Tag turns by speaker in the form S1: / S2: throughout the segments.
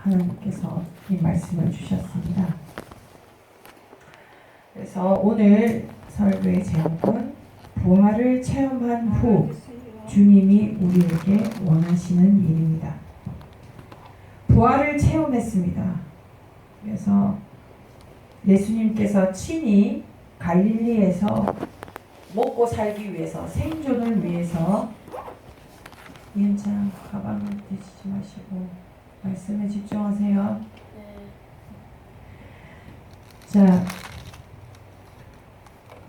S1: 하나님께서 이 말씀을 주셨습니다. 그래서 오늘 설교의 제목은 부활을 체험한 후 주님이 우리에게 원하시는 일입니다. 부활을 체험했습니다. 그래서 예수님께서 친히 갈릴리에서 먹고 살기 위해서, 생존을 위해서, 이은장 가방을 뒤지지 마시고 말씀에 집중하세요. 자,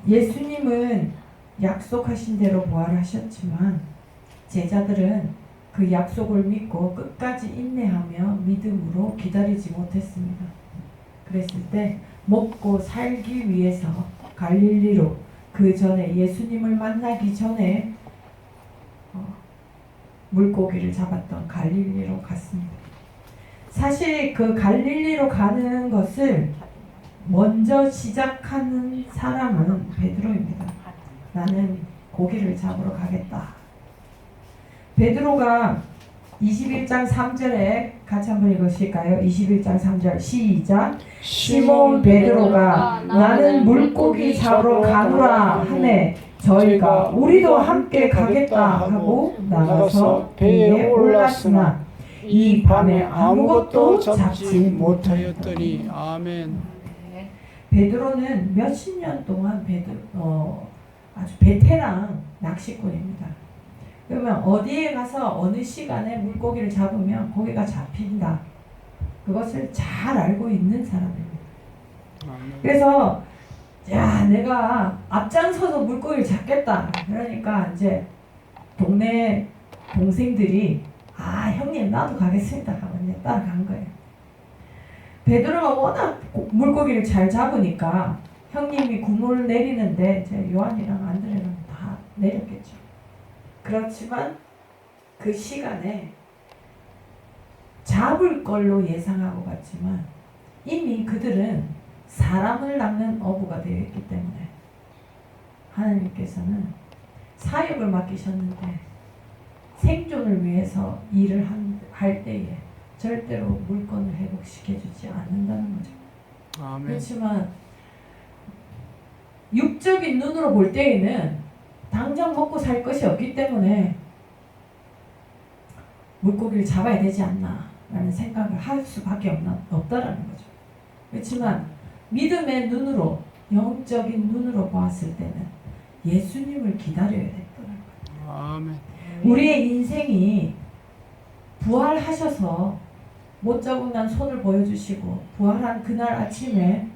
S1: 예수님은 약속하신 대로 부활하셨지만 제자들은 그 약속을 믿고 끝까지 인내하며 믿음으로 기다리지 못했습니다. 그랬을 때 먹고 살기 위해서 갈릴리로, 그 전에 예수님을 만나기 전에 물고기를 잡았던 갈릴리로 갔습니다. 사실 그 갈릴리로 가는 것을 먼저 시작하는 사람은 베드로입니다. 나는 고기를 잡으러 가겠다. 베드로가 21장 3절에 같이 한번 읽으실까요? 21장 3절 시작. 시몬 베드로가 나는 물고기 잡으러 가노라 하매 저희가 우리도 함께 가겠다 하고 나가서 배에 올랐으나 이 밤에 아무것도 잡지 못하였더니.
S2: 아멘.
S1: 베드로는 몇십 년 동안 아주 베테랑 낚시꾼입니다. 그러면 어디에 가서 어느 시간에 물고기를 잡으면 고기가 잡힌다, 그것을 잘 알고 있는 사람입니다. 그래서 야, 내가 앞장서서 물고기를 잡겠다. 그러니까 이제 동네 동생들이 형님 나도 가겠습니다 하고 이제 따라간 거예요. 베드로가 워낙 물고기를 잘 잡으니까 형님이 구물을 내리는데 이제 요한이랑 안드레는 다 내렸겠죠. 그렇지만 그 시간에 잡을 걸로 예상하고 갔지만 이미 그들은 사람을 낚는 어부가 되어 있기 때문에 하나님께서는 사역을 맡기셨는데 생존을 위해서 일을 할 때에 절대로 물건을 회복시켜주지 않는다는 거죠.
S2: 아멘.
S1: 그렇지만 육적인 눈으로 볼 때에는 당장 먹고 살 것이 없기 때문에 물고기를 잡아야 되지 않나 라는 생각을 할 수밖에 없다라는 거죠. 그렇지만 믿음의 눈으로, 영적인 눈으로 보았을 때는 예수님을 기다려야 됐더라는 거예요.
S2: 아멘.
S1: 우리의 인생이 부활하셔서 못자국난 손을 보여주시고 부활한 그날 아침에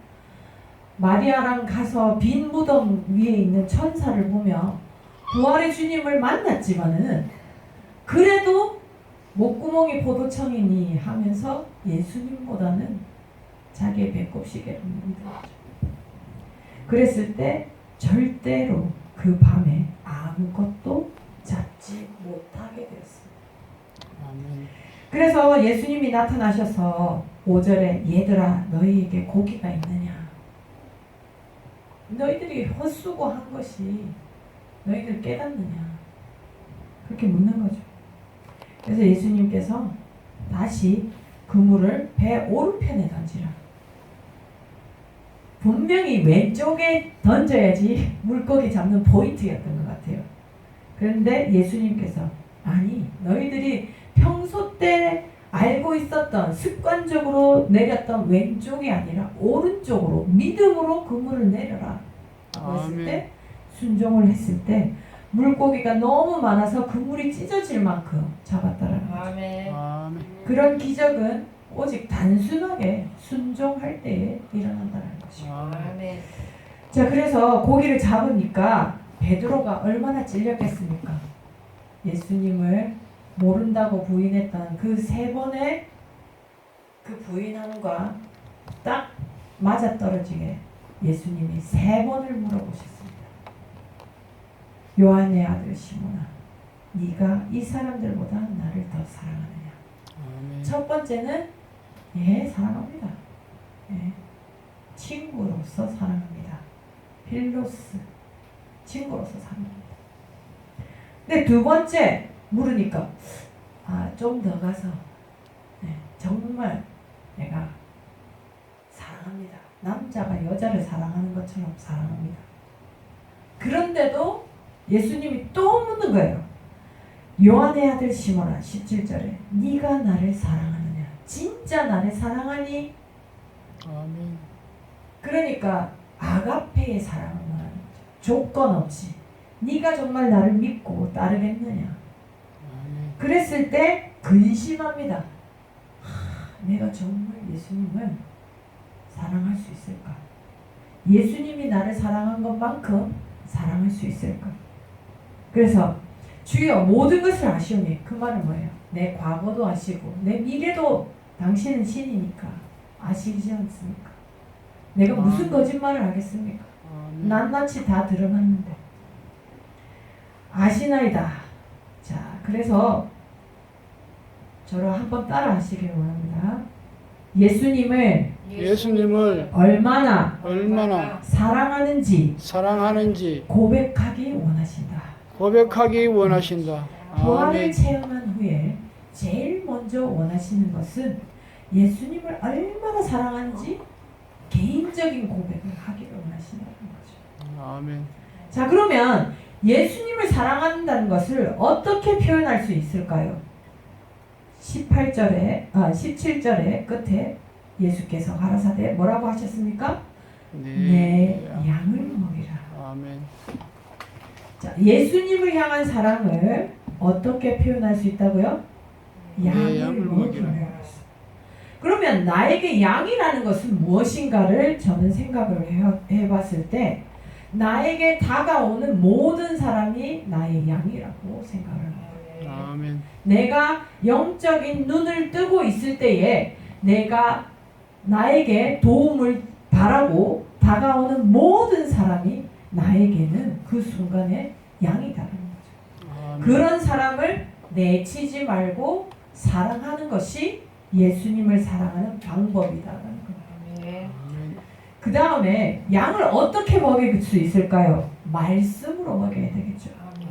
S1: 마리아랑 가서 빈 무덤 위에 있는 천사를 보며 부활의 주님을 만났지만은 그래도 목구멍이 포도청이니 하면서 예수님보다는 자기의 배꼽시계를 믿는 거죠. 그랬을 때 절대로 그 밤에 아무것도 잡지 못하게 되었습니다.
S2: 아멘.
S1: 그래서 예수님이 나타나셔서 5절에 얘들아 너희에게 고기가 있느냐, 너희들이 헛수고 한 것이 너희들 깨닫느냐, 그렇게 묻는 거죠. 그래서 예수님께서 다시 그물을 배 오른편에 던지라. 분명히 왼쪽에 던져야지 물고기 잡는 포인트였던 것 같아요. 그런데 예수님께서 아니, 너희들이 평소 때 알고 있었던 습관적으로 내렸던 왼쪽이 아니라 오른쪽으로 믿음으로 그물을 내려라 하고 했을 때, 순종을 했을 때 물고기가 너무 많아서 그물이 찢어질 만큼 잡았다라는 거죠.
S2: 아멘.
S1: 그런 기적은 오직 단순하게 순종할 때에 일어난다는 것이죠.
S2: 아멘.
S1: 자, 그래서 고기를 잡으니까 베드로가 얼마나 찔렸겠습니까? 예수님을 모른다고 부인했던 그 3번의 그 부인함과 딱 맞아떨어지게 예수님이 3번을 물어보셨습니다. 요한의 아들 시몬아, 네가 이 사람들보다 나를 더 사랑하느냐?
S2: 아멘.
S1: 첫 번째는 예, 사랑합니다. 예, 친구로서 사랑합니다. 필로스, 친구로서 사랑합니다. 근데 두 번째 물으니까 좀 더 가서 정말 내가 사랑합니다. 남자가 여자를 사랑하는 것처럼 사랑합니다. 그런데도 예수님이 또 묻는 거예요. 요한의 아들 시몬아 17절에 네가 나를 사랑하느냐? 진짜 나를 사랑하니?
S2: 아멘.
S1: 그러니까 아가페의 사랑을 말하는 거죠. 조건 없이 네가 정말 나를 믿고 따르겠느냐?
S2: 아멘.
S1: 그랬을 때 근심합니다. 내가 정말 예수님을 사랑할 수 있을까? 예수님이 나를 사랑한 것만큼 사랑할 수 있을까? 그래서 주여 모든 것을 아시오니 그 말은 뭐예요? 내 과거도 아시고 내 미래도 당신은 신이니까 아시지 않습니까? 내가 무슨 거짓말을 하겠습니까?
S2: 아멘.
S1: 낱낱이 다 드러났는데 아시나이다. 자, 그래서 저를 한번 따라 하시길 원합니다.
S2: 예수님을
S1: 얼마나
S2: 얼마나
S1: 사랑하는지
S2: 사랑하는지
S1: 고백하기 원하신다.
S2: 고백하기 원하신다.
S1: 부활을
S2: 아멘.
S1: 체험한 후에 제일 먼저 원하시는 것은 예수님을 얼마나 사랑하는지 개인적인 고백을 하기를 원하신다는 거죠.
S2: 아멘.
S1: 자, 그러면 예수님을 사랑한다는 것을 어떻게 표현할 수 있을까요? 17절의 끝에 예수께서 가라사대 뭐라고 하셨습니까? 내 양을 먹이라.
S2: 아멘.
S1: 자, 예수님을 향한 사랑을 어떻게 표현할 수 있다고요? 양을
S2: 양을
S1: 먹이라.
S2: 먹이라.
S1: 그러면 나에게 양이라는 것은 무엇인가를 저는 생각을 해봤을 때 나에게 다가오는 모든 사람이 나의 양이라고 생각을 해요.
S2: 아멘.
S1: 내가 영적인 눈을 뜨고 있을 때에 내가 나에게 도움을 바라고 다가오는 모든 사람이 나에게는 그 순간에 양이다라는 거죠.
S2: 아멘.
S1: 그런 사람을 내치지 말고 사랑하는 것이 예수님을 사랑하는 방법이다라는 거예요.
S2: 아멘.
S1: 그 다음에 양을 어떻게 먹일 수 있을까요? 말씀으로 먹여야 되겠죠.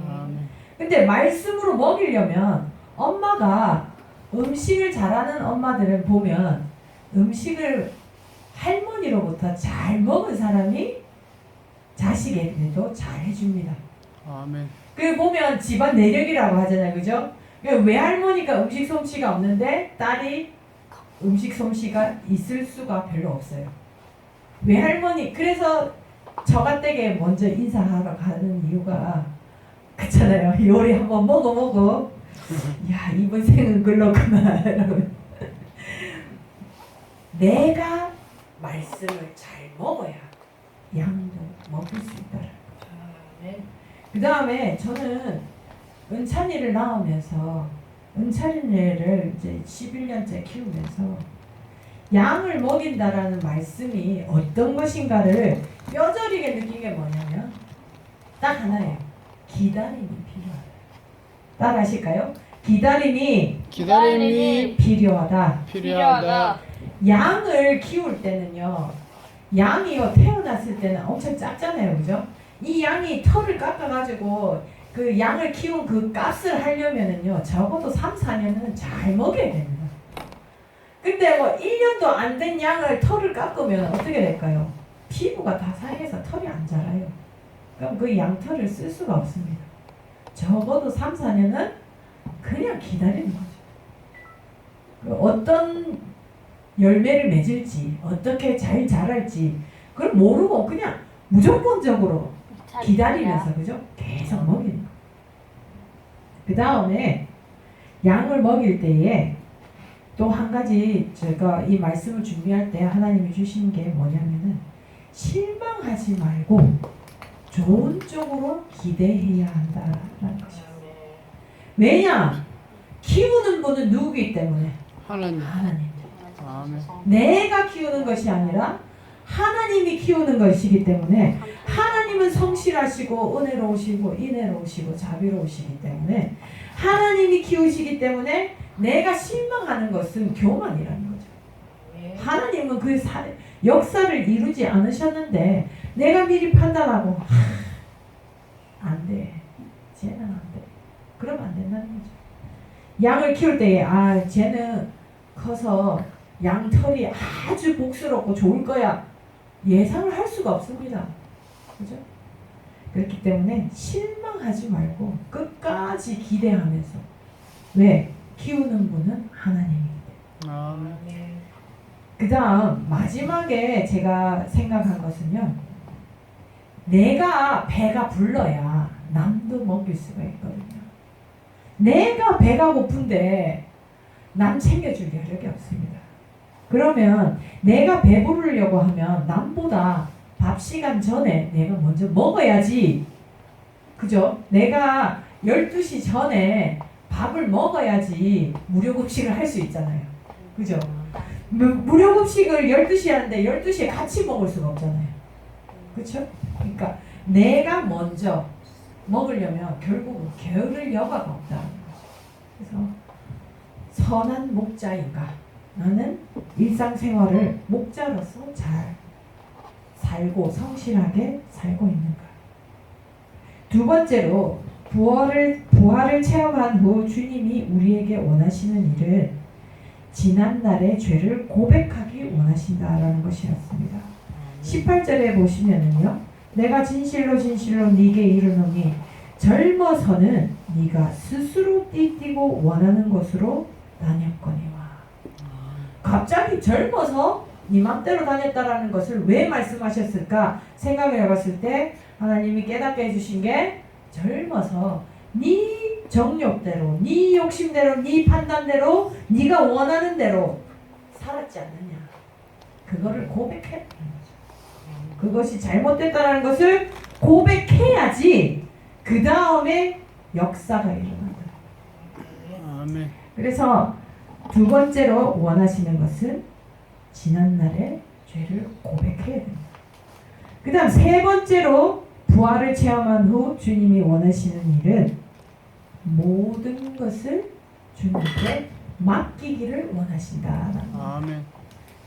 S2: 아멘.
S1: 근데 말씀으로 먹이려면 엄마가 음식을 잘하는 엄마들을 보면 음식을 할머니로부터 잘 먹은 사람이 자식에게도 잘 해줍니다.
S2: 아멘.
S1: 그 보면 집안 내력이라고 하잖아요, 그죠? 외할머니가 음식 솜씨가 없는데 딸이 음식 솜씨가 있을 수가 별로 없어요. 외할머니, 그래서 저가댁에 먼저 인사하러 가는 이유가 그렇잖아요. 요리 한번 먹어. 야, 이번 생은 글렀구나. 내가 말씀을 잘 먹어야 양도 먹을 수 있다라는 거죠. 그 다음에 저는 은찬이를 낳으면서 은찬이를 이제 11년째 키우면서 양을 먹인다라는 말씀이 어떤 것인가를 뼈저리게 느낀 게 뭐냐면 딱 하나예요. 기다림이 필요하다. 따라하실까요? 기다림이 필요하다.
S2: 필요하다.
S1: 양을 키울 때는요. 양이요 태어났을 때는 엄청 작잖아요, 그죠? 이 양이 털을 깎아가지고 그 양을 키운 그 값을 하려면은요 적어도 3, 4년은 잘 먹여야 됩니다. 근데 뭐 1년도 안 된 양을 털을 깎으면 어떻게 될까요? 피부가 다 상해서 털이 안 자라요. 그럼 그 양털을 쓸 수가 없습니다. 적어도 3, 4년은 그냥 기다리는 거죠. 그 어떤 열매를 맺을지 어떻게 잘 자랄지 그걸 모르고 그냥 무조건적으로 기다리면서 그죠? 계속 먹이는 거. 그 다음에 양을 먹일 때에 또 한 가지 제가 이 말씀을 준비할 때 하나님이 주신 게 뭐냐면은 실망하지 말고 좋은 쪽으로 기대해야 한다라는 것이죠. 왜냐? 키우는 분은 누구이기 때문에?
S2: 하나님.
S1: 하나님.
S2: 아멘.
S1: 내가 키우는 것이 아니라 하나님이 키우는 것이기 때문에 하나님은 성실하시고 은혜로우시고 인애로우시고 자비로우시기 때문에 하나님이 키우시기 때문에 내가 실망하는 것은 교만이라는 거죠. 하나님은 그 역사를 이루지 않으셨는데 내가 미리 판단하고 안 돼. 쟤는 안 돼. 그러면 안 된다는 거죠. 양을 키울 때에 쟤는 커서 양털이 아주 복스럽고 좋을 거야 예상을 할 수가 없습니다. 그죠? 그렇기 때문에 실망하지 말고 끝까지 기대하면서 왜? 키우는 분은 하나님이기 때문에.
S2: 아멘.
S1: 그 다음 마지막에 제가 생각한 것은요. 내가 배가 불러야 남도 먹일 수가 있거든요. 내가 배가 고픈데 남 챙겨줄 여력이 없습니다. 그러면 내가 배부르려고 하면 남보다 밥 시간 전에 내가 먼저 먹어야지. 그죠? 내가 12시 전에 밥을 먹어야지 무료급식을 할 수 있잖아요. 그죠? 무료급식을 12시에 하는데 12시에 같이 먹을 수가 없잖아요. 그렇죠? 그러니까 내가 먼저 먹으려면 결국은 게으를 여가가 없다는 거죠. 그래서 선한 목자인가? 나는 일상생활을 목자로서 잘 살고 성실하게 살고 있는가? 두 번째로 부활을 체험한 후 주님이 우리에게 원하시는 일은 지난날의 죄를 고백하기 원하신다라는 것이었습니다. 18절에 보시면은요. 내가 진실로 진실로 네게 이르노니 젊어서는 네가 스스로 띠띠고 원하는 곳으로 다녔거니와. 갑자기 젊어서 네 맘대로 다녔다라는 것을 왜 말씀하셨을까 생각을 해봤을 때 하나님이 깨닫게 해주신 게 젊어서 네 정욕대로 네 욕심대로 네 판단대로 네가 원하는 대로 살았지 않느냐. 그거를 고백해. 그것이 잘못됐다는 것을 고백해야지 그 다음에 역사가 일어난다.
S2: 아멘.
S1: 그래서 두 번째로 원하시는 것은 지난날의 죄를 고백해야 됩니다. 그 다음 세 번째로 부활을 체험한 후 주님이 원하시는 일은 모든 것을 주님께 맡기기를 원하신다.
S2: 아멘.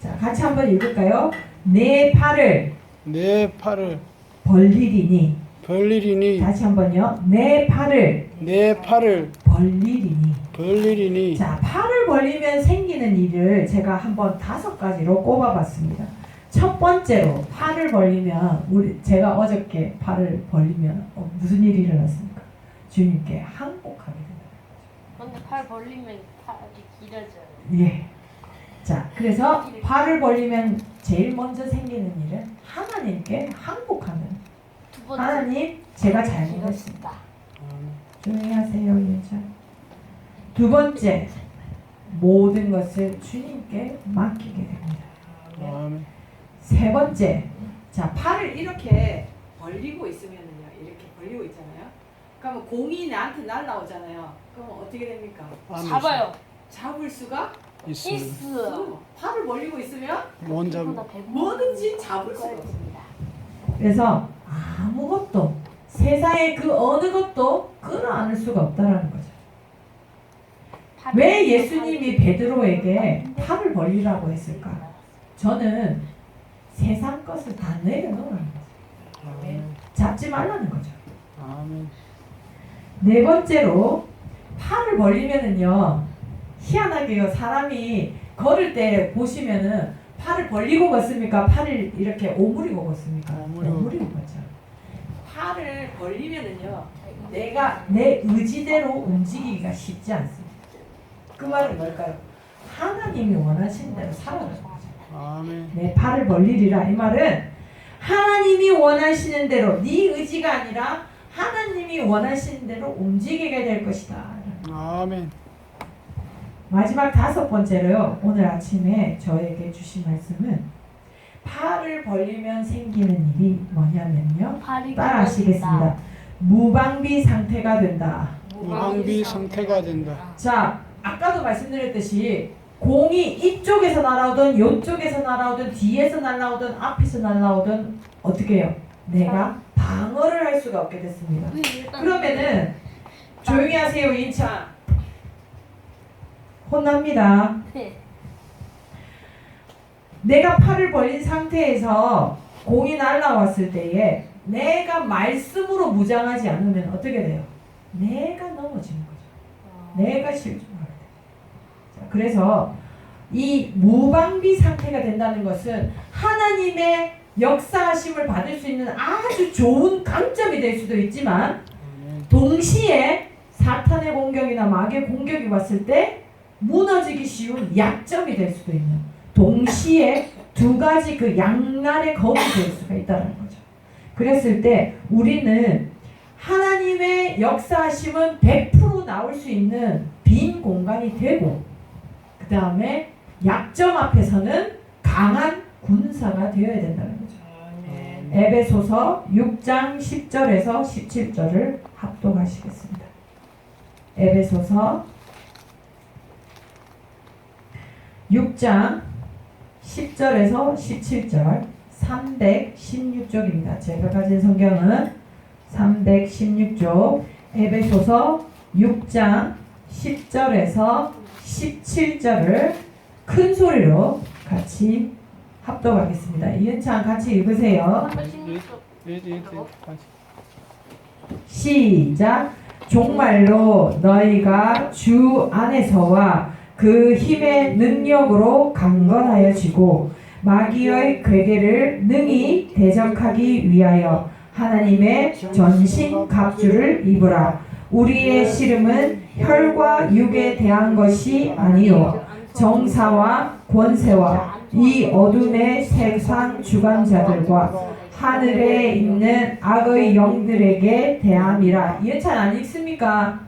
S1: 자, 같이 한번 읽을까요? 내 팔을
S2: 내 팔을
S1: 벌리리니.
S2: 벌리리니.
S1: 다시 한번요. 내 팔을
S2: 내 팔을
S1: 벌리리니.
S2: 벌리리니.
S1: 자, 팔을 벌리면 생기는 일을 제가 한번 5가지로 꼽아봤습니다. 첫 번째로 팔을 벌리면 제가 어저께 팔을 벌리면 무슨 일이 일어났습니까? 주님께 항복하게 된다.
S3: 근데 팔 벌리면 팔이 길어져요.
S1: 예. 자, 그래서 팔을 벌리면 제일 먼저 생기는 일은 하나님께 항복하는.
S3: 두 번째.
S1: 하나님, 제가 잘못했습니다.
S3: 길었습니다.
S1: 조용히 하세요, 예자. 두 번째, 모든 것을 주님께 맡기게 됩니다.
S2: 아멘.
S1: 세 번째, 자, 팔을 이렇게 벌리고 있으면은요, 이렇게 벌리고 있잖아요. 그러면 공이 나한테 날라오잖아요. 그러면 어떻게 됩니까?
S3: 잡아요.
S1: 잡을 수가
S2: 있습니다.
S3: 있어.
S1: 팔을 벌리고 있으면
S2: 뭔 잡?
S1: 뭐든지 잡을 수가 없습니다. 그래서 아무것도 세상의 그 어느 것도 끌어안을 수가 없다라는 거죠. 왜 예수님이 베드로에게 팔을 벌리라고 했을까? 저는 세상 것을 다 내려놓으라는 거죠.
S2: 아멘.
S1: 잡지 말라는 거죠.
S2: 아멘.
S1: 네 번째로 팔을 벌리면은요, 희한하게요, 사람이 걸을 때 보시면은 팔을 벌리고 걷습니까? 팔을 이렇게 오므리고 걷습니까? 오므리고 걷죠. 팔을 벌리면은요, 내가 내 의지대로 움직이기가 쉽지 않습니다. 그 말은 뭘까요? 하나님이 원하시는 대로 살아가는 거죠.
S2: 아멘.
S1: 내 팔을 벌리리라. 이 말은 하나님이 원하시는 대로, 네 의지가 아니라 하나님이 원하시는 대로 움직이게 될 것이다.
S2: 아멘.
S1: 마지막 5번째로요. 오늘 아침에 저에게 주신 말씀은 팔을 벌리면 생기는 일이 뭐냐면요.
S3: 팔이
S1: 따라 하시겠습니다. 무방비 상태가 된다.
S2: 무방비 상태가 된다.
S1: 자, 아까도 말씀드렸듯이 공이 이쪽에서 날아오든 이쪽에서 날아오든 뒤에서 날아오든 앞에서 날아오든 어떻게 해요? 내가 방어를 할 수가 없게 됐습니다. 그러면은 조용히 하세요, 인찬. 혼납니다.
S3: 네.
S1: 내가 팔을 벌린 상태에서 공이 날아왔을 때에 내가 말씀으로 무장하지 않으면 어떻게 돼요? 내가 넘어지는 거죠. 내가 실족하게 돼요. 자, 그래서 이 무방비 상태가 된다는 것은 하나님의 역사하심을 받을 수 있는 아주 좋은 강점이 될 수도 있지만 동시에 사탄의 공격이나 마귀의 공격이 왔을 때 무너지기 쉬운 약점이 될 수도 있는 동시에 두 가지 그 양날의 검이 될 수가 있다는 거죠. 그랬을 때 우리는 하나님의 역사하심은 100% 나올 수 있는 빈 공간이 되고 그 다음에 약점 앞에서는 강한 군사가 되어야 된다는 거죠. 에베소서 6장 10절에서 17절을 합독하시겠습니다. 에베소서 6장 10절에서 17절 316쪽입니다. 제가 가진 성경은 316쪽 에베소서 6장 10절에서 17절을 큰 소리로 같이 합독하겠습니다. 이은찬 같이 읽으세요. 시작. 정말로 너희가 주 안에서와 그 힘의 능력으로 강건하여지고 마귀의 괴계를 능히 대적하기 위하여 하나님의 전신 갑주를 입으라. 우리의 씨름은 혈과 육에 대한 것이 아니요 정사와 권세와 이 어둠의 세상 주관자들과 하늘에 있는 악의 영들에게 대함이라. 이해찬 안 읽습니까?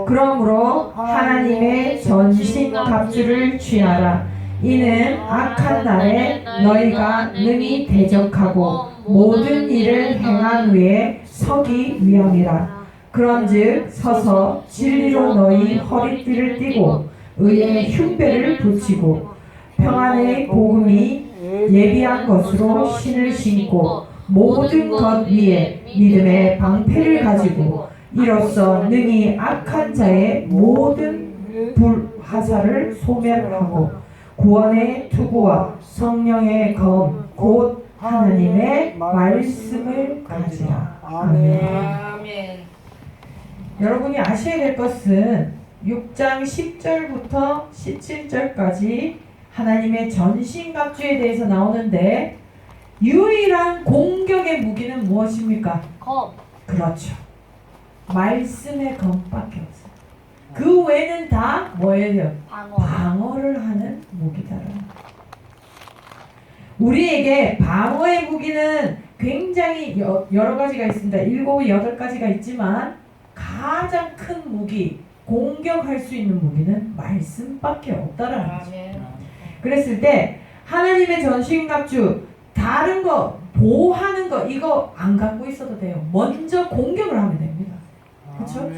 S1: 그러므로 하나님의 전신 갑주를 취하라. 이는 악한 날에 너희가 능히 대적하고 모든 일을 행한 후에 서기 위함이라. 그런즉 서서 진리로 너희 허리띠를 띠고 의의 흉배를 붙이고 평안의 복음이 예비한 것으로 신을 신고 모든 것 위에 믿음의 방패를 가지고 이로써 능히 악한 자의 모든 불화살을 소멸하고 구원의 투구와 성령의 검 곧 하나님의 말씀을 가지라. 아멘. 여러분이 아셔야 될 것은 6장 10절부터 17절까지 하나님의 전신갑주에 대해서 나오는데 유일한 공격의 무기는 무엇입니까?
S3: 검.
S1: 그렇죠. 말씀의 검밖에 없어요. 그 외에는 다 뭐예요? 방어를 하는 무기다라는 거예요. 우리에게 방어의 무기는 굉장히 여러 가지가 있습니다. 7, 8가지가 있지만 가장 큰 무기, 공격할 수 있는 무기는 말씀밖에 없다라는 거죠. 그랬을 때 하나님의 전신갑주 다른 거 보호하는 거 이거 안 갖고 있어도 돼요. 먼저 공격을 하면 됩니다. 그렇죠?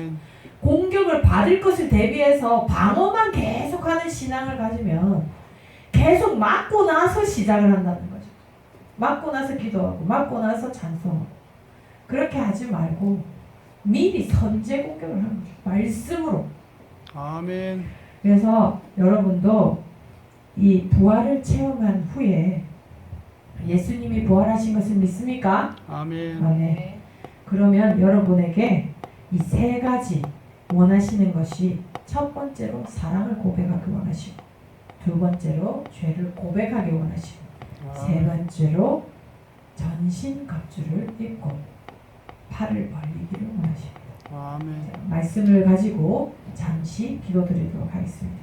S1: 공격을 받을 것을 대비해서 방어만 계속하는 신앙을 가지면 계속 맞고 나서 시작을 한다는 거죠. 맞고 나서 기도하고 맞고 나서 찬송하고 그렇게 하지 말고 미리 선제 공격을 하는 거죠. 말씀으로.
S2: 아멘.
S1: 그래서 여러분도 이 부활을 체험한 후에 예수님이 부활하신 것을 믿습니까?
S2: 아멘.
S1: 아멘. 그러면 여러분에게 이 세 가지 원하시는 것이 첫 번째로 사랑을 고백하기 원하시고 두 번째로 죄를 고백하기 원하시고 세 번째로 전신갑주를 입고 팔을 벌리기를 원하십니다.
S2: 아멘.
S1: 자, 말씀을 가지고 잠시 기도드리도록 하겠습니다.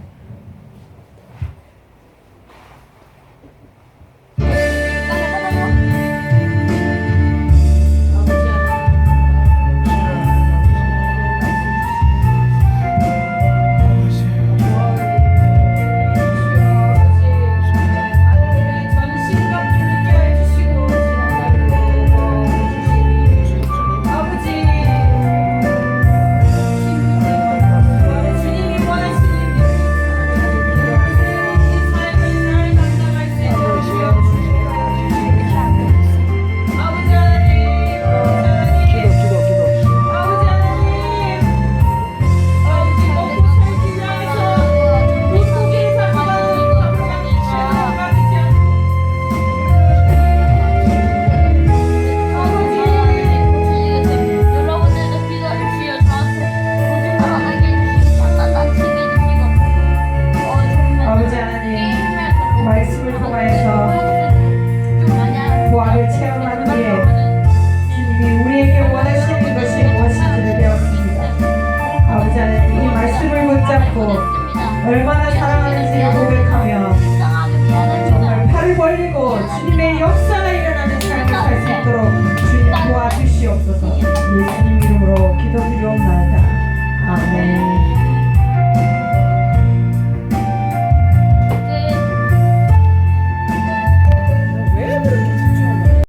S1: 알고 얼마나 사랑하는지 고백하며 정말 팔을 벌리고 주님의 역사가 일어나는 삶을 살 수 있도록 주님 도와주시옵소서. 예수님 이름으로 기도드리옵나이다. 아멘.